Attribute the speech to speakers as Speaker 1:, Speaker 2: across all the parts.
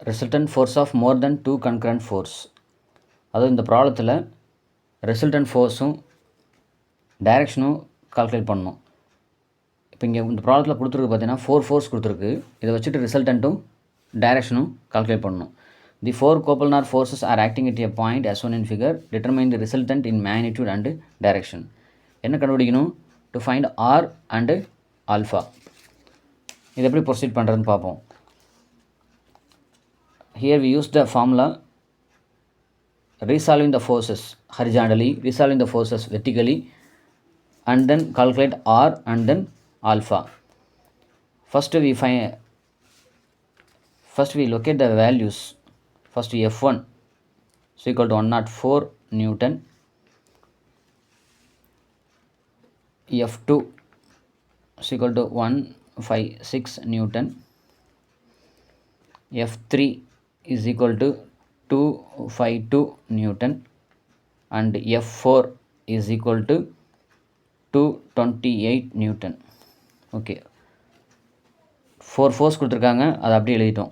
Speaker 1: Resultant force of more than 2 concurrent force. அதுவும் இந்த ப்ராப்ளத்தில் ரிசல்டன்ட் ஃபோர்ஸும் டைரெக்ஷனும் கால்குலேட் பண்ணணும். இப்போ இங்கே இந்த ப்ராப்ளத்தில் கொடுத்துருக்கு பார்த்தீங்கன்னா 4 ஃபோர்ஸ் கொடுத்துருக்கு. இதை வச்சுட்டு ரிசல்டன்ட்டும் டைரெக்ஷனும் கால்குலேட் பண்ணணும். The 4 coplanar forces are acting at a point as shown in figure. Determine the resultant in magnitude and direction. என்ன கண்டுபிடிக்கணும்? To find R and alpha. இது எப்படி ப்ரொசீட் பண்ணுறதுன்னு பார்ப்போம். Here we use the formula resolving the forces horizontally, resolving the forces vertically, and then calculate R and then alpha. First we locate the values. First F1 is equal to 104 Newton, F2 is equal to 156 Newton, F3 is equal to 252 Newton, and F4 is equal to 228 Newton. Okay, 4 force கொடுத்துருக்காங்க, அதை அப்படியே எழுதிட்டோம்.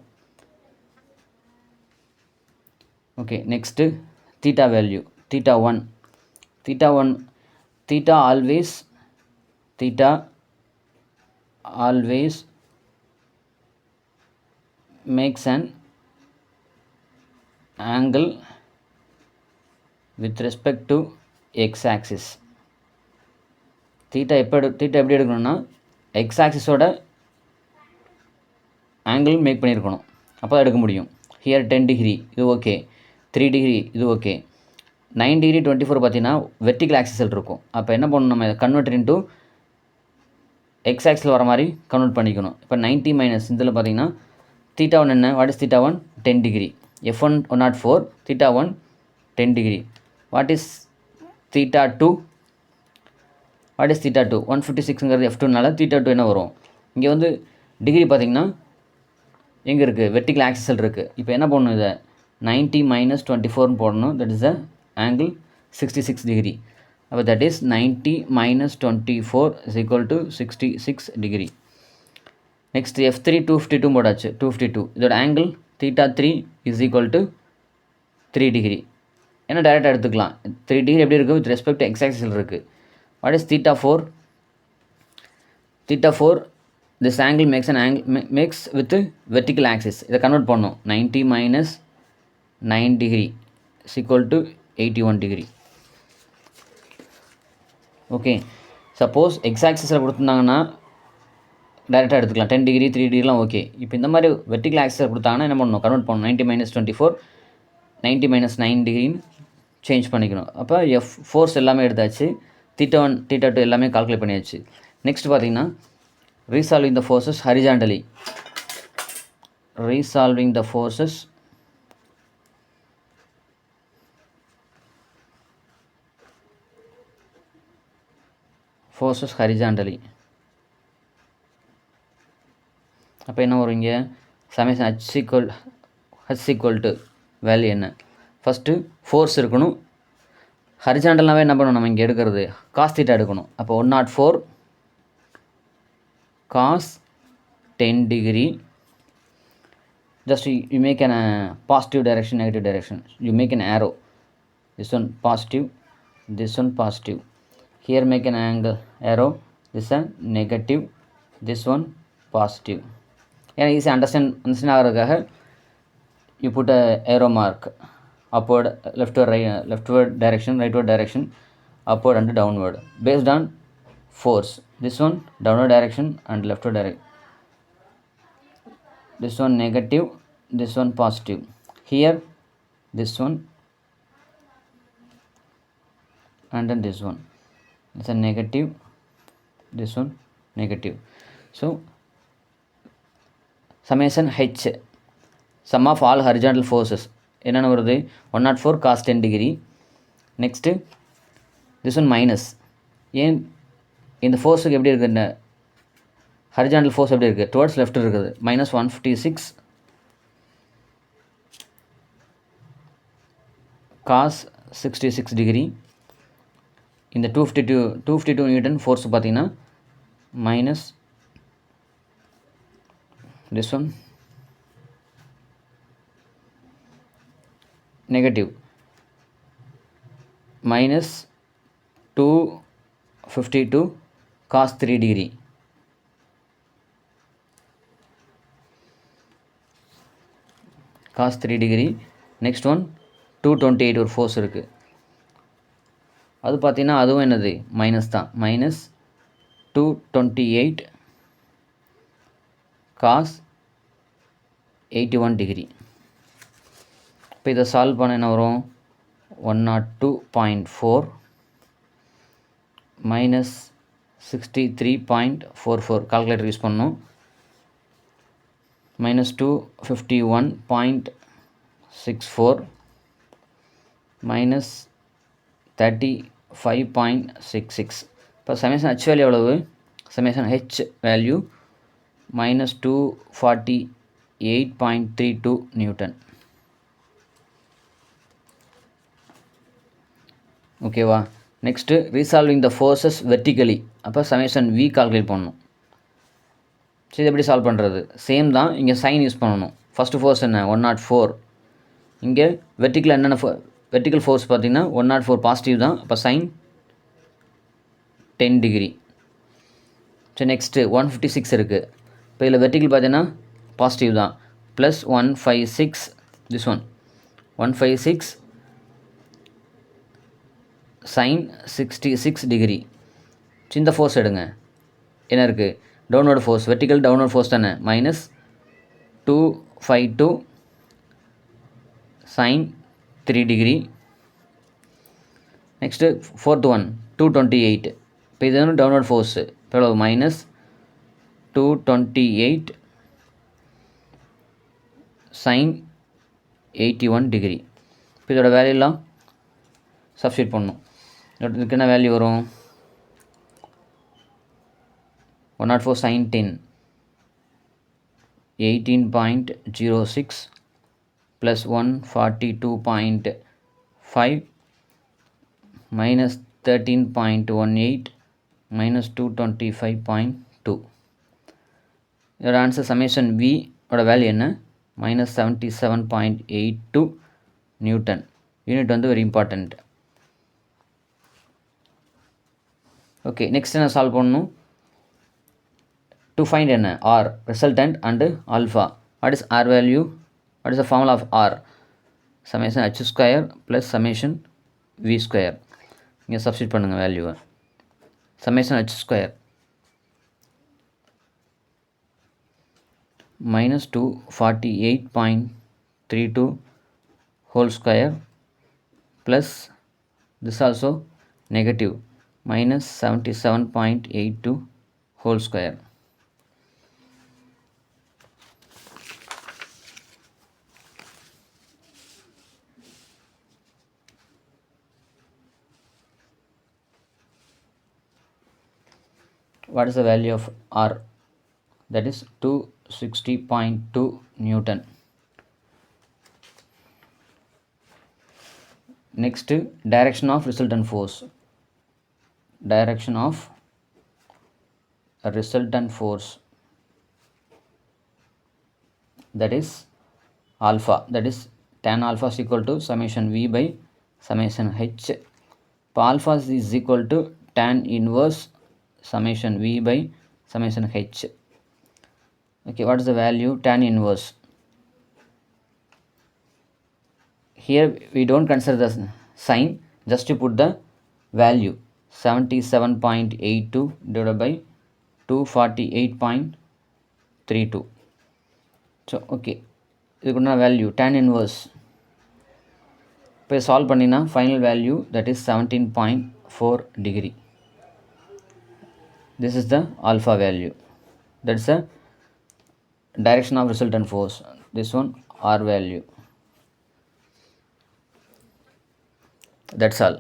Speaker 1: Okay, next theta value. Theta always makes an angle with respect to x-axis. Theta எப்படி எடுக்கணும்னா x-axisோட angle make பண்ணியிருக்கணும், அப்போ தான் எடுக்க முடியும். ஹியர் 10 டிகிரி இது ஓகே, 3 டிகிரி இது ஓகே, 9 டிகிரி 24 பார்த்தீங்கன்னா வெர்டிக்கல் ஆக்சிஸில் இருக்கும். அப்போ என்ன பண்ணணும், நம்ம கன்வெர்ட் இன்ட்டு எக்ஸ் ஆக்சில் வர மாதிரி கன்வெர்ட் பண்ணிக்கணும். இப்போ 90 மைனஸ் இதில் பார்த்தீங்கன்னா தீட்டா 1 என்ன, what is theta 1? 10 degree. F1 104, theta 1 10 degree. What is theta 2? What is theta 2? 156ங்கிறது F2னால தீட்டா 2 என்ன வரும்? இங்கே வந்து டிகிரி பார்த்திங்கன்னா எங்கே இருக்குது, வெர்டிக்கல் ஆக்சிஸில் இருக்குது. இப்போ என்ன பண்ணணும், இதை 90 மைனஸ் 24 போடணும். That is the angle 66 degree. அப்போ that is 90 minus 24 is equal to 66 degree. Next F3 252 போடாச்சு, 252. இதோட angle theta 3 is equal to 3 degree. ஏன்னா டைரெக்டாக எடுத்துக்கலாம். 3 டிகிரி எப்படி இருக்குது, வித் ரெஸ்பெக்ட் டு எக்ஸ் ஆக்சிஸில் இருக்குது. What is theta 4? Theta 4 this angle makes with vertical axis. இதை கன்வெர்ட் பண்ணோம். 90 minus 9 degree is equal to 81 degree. Okay, suppose X ஆக்சிஸில் கொடுத்துருந்தாங்கன்னா டேரெக்டாக எடுத்துக்கலாம். 10 டிகிரி 3 டிகிரிலாம் ஓகே. இப்போ இந்த மாதிரி வெர்டிக்கல் ஆக்சிஸில் கொடுத்தாங்கன்னா என்ன பண்ணணும், கன்வெர்ட் பண்ணணும். 90 மைனஸ் 24 90 மைனஸ் 9 டிகிரின்னு சேஞ்ச் பண்ணிக்கணும். அப்போ எஃப் ஃபோர்ஸ் எல்லாமே எடுத்தாச்சு, தீட்டா 1 தீட்டா 2 எல்லாமே கால்குலேட் பண்ணியாச்சு. நெக்ஸ்ட் பார்த்தீங்கன்னா resolving the forces horizontally. Resolving the forces horizontally. அப்போ என்ன வரும், இங்கே summation h equal to value என்ன, ஃபஸ்ட்டு ஃபோர்ஸ் இருக்கணும். ஹரிஜாண்டல்னாவே என்ன பண்ணணும், நம்ம இங்கே எடுக்கிறது காஸ் தீட்டா எடுக்கணும். அப்போ 104 cos 10 degree. Just you make an positive direction, negative direction. You make an arrow. This one positive, this one positive. Here make an angle arrow. This one negative, this one positive. And easy understand ஆகிறதுக்காக you put a arrow mark, upward, leftward, right, leftward direction, rightward direction, upward and downward, based on force. This one downward direction and leftward direction. This one negative, this one positive. Here this one and then this one. It's a negative, this one negative. So summation H, sum of all horizontal forces என்னென்ன வருது, 104 cos 10 degree. Next this one minus. ஏன் இந்த ஃபோர்ஸுக்கு எப்படி இருக்குது, horizontal force எப்படி இருக்குது, towards left இருக்குது. Minus 156 cos 66 degree. இந்த 252 நியூட்டன் ஃபோர்ஸ் பார்த்தீங்கன்னா minus this one negative minus 252 cos 3 degree. Cos 3 degree. Next one 228 ஒரு ஃபோர்ஸ் இருக்குது. அது பார்த்தீங்கன்னா அதுவும் என்னது மைனஸ் தான். Minus 228 cos 81 degree. இப்போ இதை சால்வ் பண்ண என்ன வரும்? 102.4 மைனஸ் 63.44 கால்குலேட்டர் யூஸ் பண்ணணும். Minus 251.64 minus 35.66. இப்போ சமேஷன் ஹெச் வேல்யூ எவ்வளவு? Summation H value minus 248.32 newton. ஓகேவா? Next resolving the forces vertically. அப்போ சமேஷன் வி கால்குலேட் பண்ணணும். சரி, இது எப்படி சால்வ் பண்ணுறது? சேம் தான். இங்கே சைன் யூஸ் பண்ணணும். ஃபஸ்ட்டு ஃபோர்ஸ் என்ன? 104. இங்கே வெர்டிக்கல் என்னென்ன வெர்டிக்கல் ஃபோர்ஸ் பார்த்தீங்கன்னா 104 பாசிட்டிவ் தான். அப்போ சைன் 10 டிகிரி. சரி, நெக்ஸ்ட்டு 156 இருக்குது. இப்போ இதில் வெர்டிக்கல் பார்த்தீங்கன்னா பாசிட்டிவ் தான். Plus 156 this one 156 sine 66 degree. இந்த ஃபோர்ஸ் எடுங்க. என்ன இருக்குது? Downward force. Vertical downward force தானே. Minus 252 sine 3 degree. Next fourth one 228. இப்போ இது வந்து டவுன்வர்ட் ஃபோர்ஸு. இப்போ எவ்வளோ? Minus 228 sine 81 degree. இப்போ இதோட வேல்யூலாம் சப்ஸ்டியூட் பண்ணணும். இதுக்கு என்ன வேல்யூ வரும்? 104 sin 10 18.06 plus 142.5 minus 13.18 minus 225.2. இதோட ஆன்சர் சமேஷன் வி ஓட வேல்யூ என்ன? Minus 77.82 newton. யூனிட் வந்து வெரி இம்பார்ட்டண்ட். ஓகே, நெக்ஸ்ட் என்ன சால்வ் பண்ணணும்? டு ஃபைண்ட் என்ன? R resultant and alpha. What is R value? What is the formula of R? Summation H square plus summation V square. இங்கே substitute பண்ணுங்கள் வேல்யூவை. Summation H square minus 248.32 whole square plus this also negative minus 77.82 whole square. What is the value of R? That is 260.2 Newton. Next, direction of resultant force. Direction of a resultant force, that is alpha, that is tan alpha is equal to summation V by summation H. இப்போ alpha is equal to tan inverse summation V by summation H. Okay, what is the value? Tan inverse. Here we don't consider the sign, just to put the value 77.82 divided by 248.32. So okay, இதுக்குன்னா value tan inverse. இப்போ solve பண்ணினா final value that is 17.4 degree. This is the alpha value. That's the direction of resultant force. This one R value. That's all.